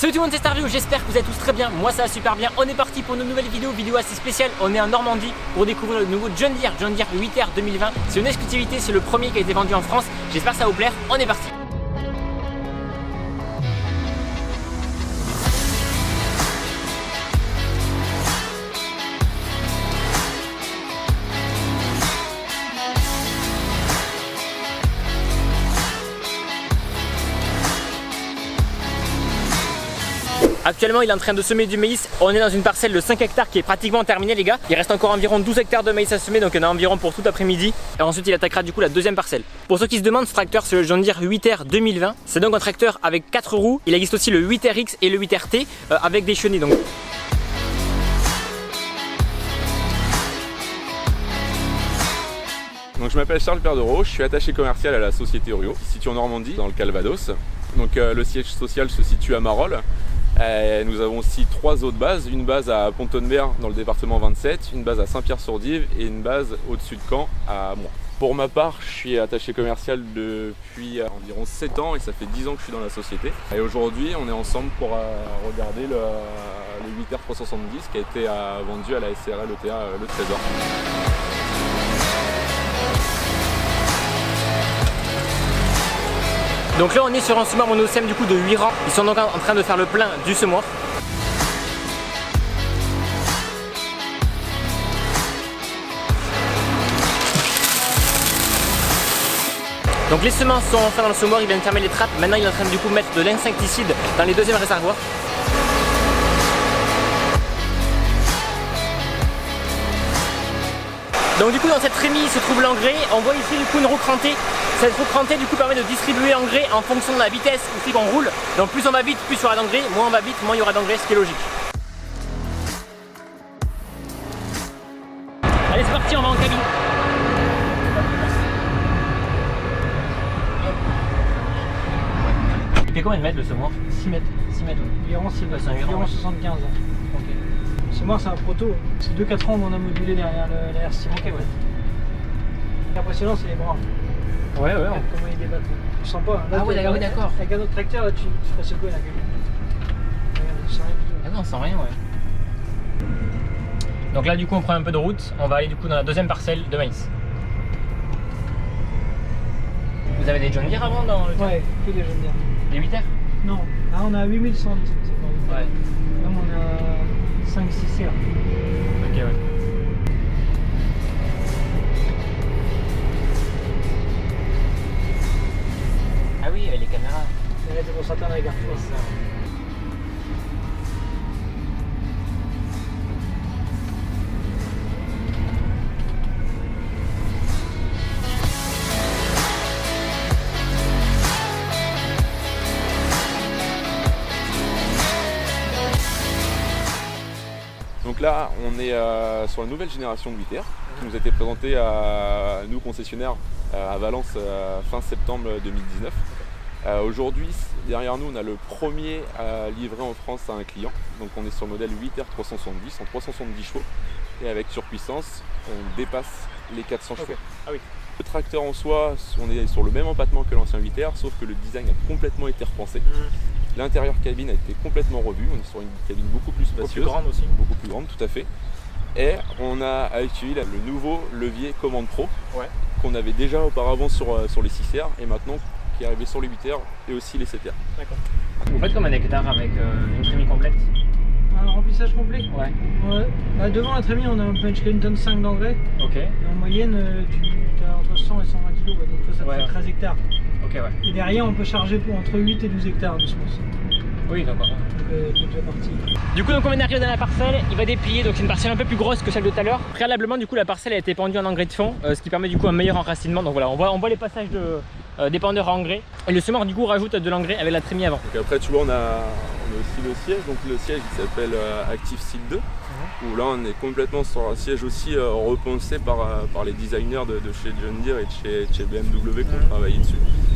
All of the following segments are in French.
Salut tout le monde, c'est Starview, j'espère que vous êtes tous très bien, moi ça va super bien. On est parti pour une nouvelle vidéo assez spéciale. On est en Normandie pour découvrir le nouveau John Deere 8R 2020. C'est une exclusivité, c'est le premier qui a été vendu en France. J'espère que ça va vous plaire, on est parti. Actuellement il est en train de semer du maïs. On est dans une parcelle de 5 hectares qui est pratiquement terminée les gars. Il reste encore environ 12 hectares de maïs à semer, donc il y en a environ pour tout après-midi. Et ensuite il attaquera du coup la deuxième parcelle. Pour ceux qui se demandent, ce tracteur c'est le John Deere 8R 2020. C'est donc un tracteur avec 4 roues. Il existe aussi le 8RX et le 8RT avec des chenilles donc. Donc je m'appelle Charles Perdereau, je suis attaché commercial à la société Orio, située en Normandie, dans le Calvados. Donc le siège social se situe à Marolles. Nous avons aussi 3 autres bases, une base à Pont-Audemer dans le département 27, une base à Saint-Pierre-sur-Dive et une base au-dessus de Caen à Moix. Pour ma part, je suis attaché commercial depuis environ 7 ans et ça fait 10 ans que je suis dans la société. Et aujourd'hui, on est ensemble pour regarder le 8R 370 qui a été vendu à la SCRL ETA Le Trésor. Donc là on est sur un semoir monocème du coup de 8 rangs. Ils sont donc en train de faire le plein du semoir. Donc les semences sont enfin dans le semoir, il vient de fermer les trappes. Maintenant il est en train de du coup mettre de l'insecticide dans les deuxièmes réservoirs. Donc du coup dans cette trémie se trouve l'engrais. On voit ici du coup une roue crantée. Cette roue crantée du coup permet de distribuer l'engrais en fonction de la vitesse aussi qu'on roule. Donc plus on va vite, plus il y aura d'engrais, moins on va vite, moins il y aura d'engrais, ce qui est logique. Allez c'est parti, on va en cabine. Il fait combien de mètres le semoir? 6 mètres. 6 mètres. Environ 6 mètres, environ 75 ans. Ok. Le semoir c'est un proto. C'est 2-4 ans où on a modulé derrière la R6. Ok ouais. L'impressionnant c'est les bras. Ouais. Regarde comment ils débattent. Tu sens pas. Là, Ah ouais d'accord. Avec un autre tracteur là tu ferais secouer la gueule. Regarde, tu sens rien du tout. Ah non, sans rien ouais. Donc là du coup on prend un peu de route. On va aller du coup dans la deuxième parcelle de maïs. Vous avez des John Deere avant dans le... Ouais, que des jeunes Des 8R? Non, là on a 8110. Ouais. Là on a 5-6 CR. Ok ouais. Ah oui, avec les caméras. C'est pour certains avec Arthur. C'est ça. Donc là, on est sur la nouvelle génération de 8R qui nous a été présentée à nous concessionnaires à Valence fin septembre 2019. Aujourd'hui, derrière nous, on a le premier livré en France à un client. Donc on est sur le modèle 8R 370 en 370 chevaux et avec surpuissance, on dépasse les 400 chevaux. Ah oui. Le tracteur en soi, on est sur le même empattement que l'ancien 8R, sauf que le design a complètement été repensé. L'intérieur cabine a été complètement revu, on est sur une cabine beaucoup plus spacieuse, beaucoup plus grande aussi. Beaucoup plus grande, tout à fait. Et on a utilisé le nouveau levier Commande Pro qu'on avait déjà auparavant sur les 6R et maintenant qui est arrivé sur les 8R et aussi les 7R. D'accord. Vous faites comme un hectare avec une trémie complète? Un remplissage complet? Ouais. Bah, devant la trémie, on a un punch une tonne 5 d'engrais. Ok. Et en moyenne, tu as entre 100 et 120 kg, donc ça fait 13 hectares. Ok, ouais. Et derrière, on peut charger pour entre 8 et 12 hectares de semences. Oui, d'accord. Donc, tu es déjà parti. Du coup, donc on vient d'arriver dans la parcelle, il va déplier, donc c'est une parcelle un peu plus grosse que celle de tout à l'heure. Préalablement, du coup, la parcelle a été pendue en engrais de fond, ce qui permet du coup un meilleur enracinement. Donc voilà, on voit les passages d'épandeur à engrais. Et le semoir, du coup, rajoute de l'engrais avec la trémie avant. Donc après, tu vois, on a aussi le siège. Donc le siège, il s'appelle Active Seat 2. Où là, on est complètement sur un siège aussi repensé par les designers de chez John Deere et de chez BMW qui ont travaillé dessus.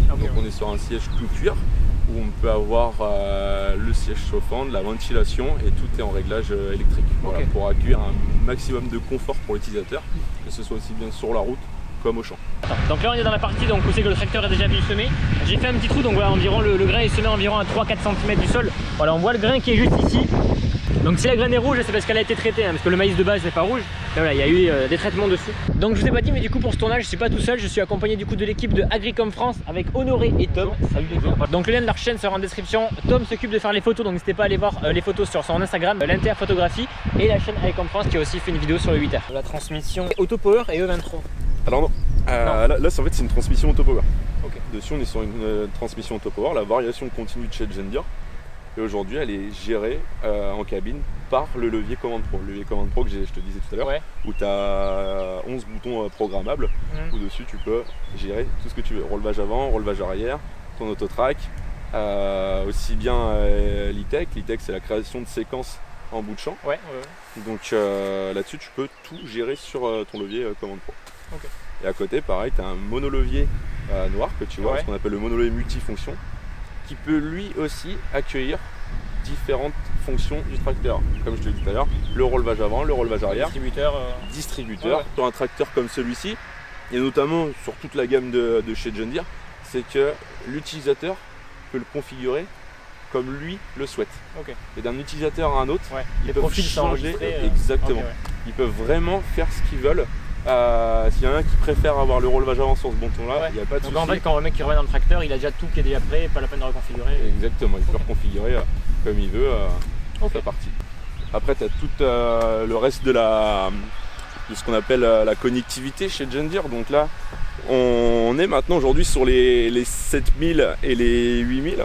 Donc on est sur un siège tout cuir où on peut avoir le siège chauffant, de la ventilation et tout est en réglage électrique. Voilà, pour accueillir un maximum de confort pour l'utilisateur, que ce soit aussi bien sur la route comme au champ. Donc là on est dans la partie donc, où c'est que le tracteur est déjà venu semer. J'ai fait un petit trou, donc voilà, environ le grain est semé environ à 3-4 cm du sol. Voilà, on voit le grain qui est juste ici. Donc si la graine est rouge, c'est parce qu'elle a été traitée, hein, parce que le maïs de base n'est pas rouge. Mais voilà, il y a eu des traitements dessus. Donc je vous ai pas dit, mais du coup pour ce tournage, je suis pas tout seul, je suis accompagné du coup de l'équipe de Agricom France avec Honoré et Tom. Salut les gars. Donc le lien de leur chaîne sera en description. Tom s'occupe de faire les photos, donc n'hésitez pas à aller voir les photos sur son Instagram, l'Inter Photographie, et la chaîne Agricom France qui a aussi fait une vidéo sur le 8R. La transmission Autopower et E23. Alors non, là en fait c'est une transmission Autopower. Okay. Dessus on est sur une transmission Autopower, la variation continue de chez John Deere. Et aujourd'hui elle est gérée en cabine par le levier Command Pro. Le levier Command Pro que je te disais tout à l'heure, où tu as 11 boutons programmables, où dessus tu peux gérer tout ce que tu veux. Relevage avant, relevage arrière, ton autotrack, aussi bien l'e-tech. L'e-tech c'est la création de séquences en bout de champ. Donc là-dessus tu peux tout gérer sur ton levier Command Pro. Okay. Et à côté pareil tu as un monolevier noir que tu vois, ce qu'on appelle le monolevier multifonction, qui peut lui aussi accueillir différentes fonctions du tracteur. Comme je te l'ai dit tout à l'heure, le relevage avant, le relevage arrière, distributeur. Sur un tracteur comme celui-ci, et notamment sur toute la gamme de chez John Deere, c'est que l'utilisateur peut le configurer comme lui le souhaite. Et d'un utilisateur à un autre, ils peuvent changer exactement. Ils peuvent vraiment faire ce qu'ils veulent. S'il y en a un qui préfère avoir le relevage avant sur ce bouton-là, il n'y a pas de souci. Donc en fait, quand le mec qui revient dans le tracteur, il a déjà tout qui est déjà prêt, pas la peine de reconfigurer. Exactement, il peut reconfigurer comme il veut sa partie. Après, tu as tout le reste de ce qu'on appelle la connectivité chez John Deere. Donc là, on est maintenant aujourd'hui sur les 7000 et les 8000,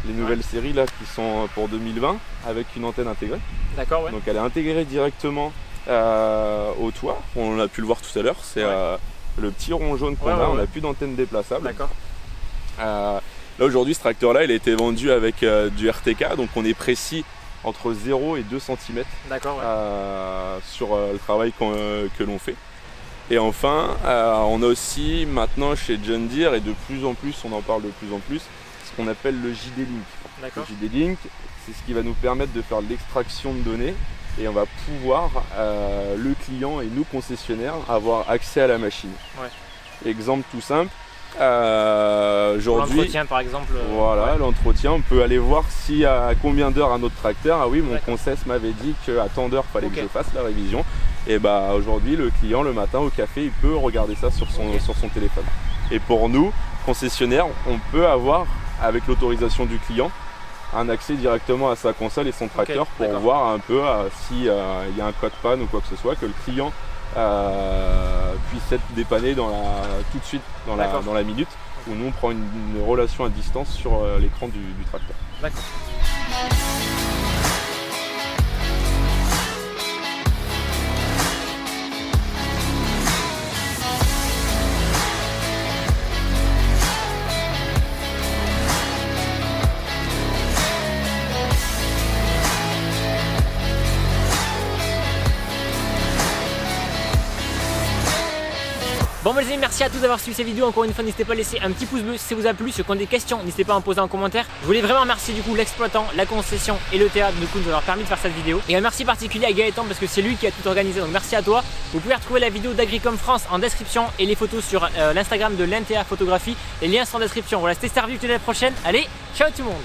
les nouvelles séries là qui sont pour 2020 avec une antenne intégrée. D'accord, Donc elle est intégrée directement au toit, on a pu le voir tout à l'heure, c'est le petit rond jaune qu'on a, on n'a plus d'antenne déplaçable. D'accord. Là aujourd'hui ce tracteur là il a été vendu avec du RTK, donc on est précis entre 0 et 2 cm sur le travail que l'on fait. Et enfin on a aussi maintenant chez John Deere, et de plus en plus on en parle de plus en plus, ce qu'on appelle le JD Link. Le JD Link c'est ce qui va nous permettre de faire de l'extraction de données. Et on va pouvoir, le client et nous concessionnaires, avoir accès à la machine. Exemple tout simple, aujourd'hui, l'entretien par exemple. Voilà, l'entretien, on peut aller voir si à combien d'heures à notre tracteur. Ah oui, mon concess m'avait dit qu'à tant d'heures il fallait que je fasse la révision. Et bah aujourd'hui, le client le matin au café, il peut regarder ça sur son téléphone. Et pour nous, concessionnaires, on peut avoir, avec l'autorisation du client, un accès directement à sa console et son tracteur pour voir un peu s'il y a un code panne ou quoi que ce soit, que le client puisse être dépanné tout de suite dans la minute, où nous on prend une relation à distance sur l'écran du tracteur. D'accord. Bon les amis, merci à tous d'avoir suivi cette vidéo. Encore une fois, n'hésitez pas à laisser un petit pouce bleu si ça vous a plu. Ceux qui ont des questions, n'hésitez pas à en poser en commentaire. Je voulais vraiment remercier du coup l'exploitant, la concession et le théâtre du coup de nous avoir permis de faire cette vidéo. Et un merci particulier à Gaëtan parce que c'est lui qui a tout organisé, donc merci à toi. Vous pouvez retrouver la vidéo d'Agricom France en description et les photos sur l'Instagram de l'Inter Photographie. Les liens sont en description. Voilà, c'était Starview, la prochaine. Allez, ciao tout le monde.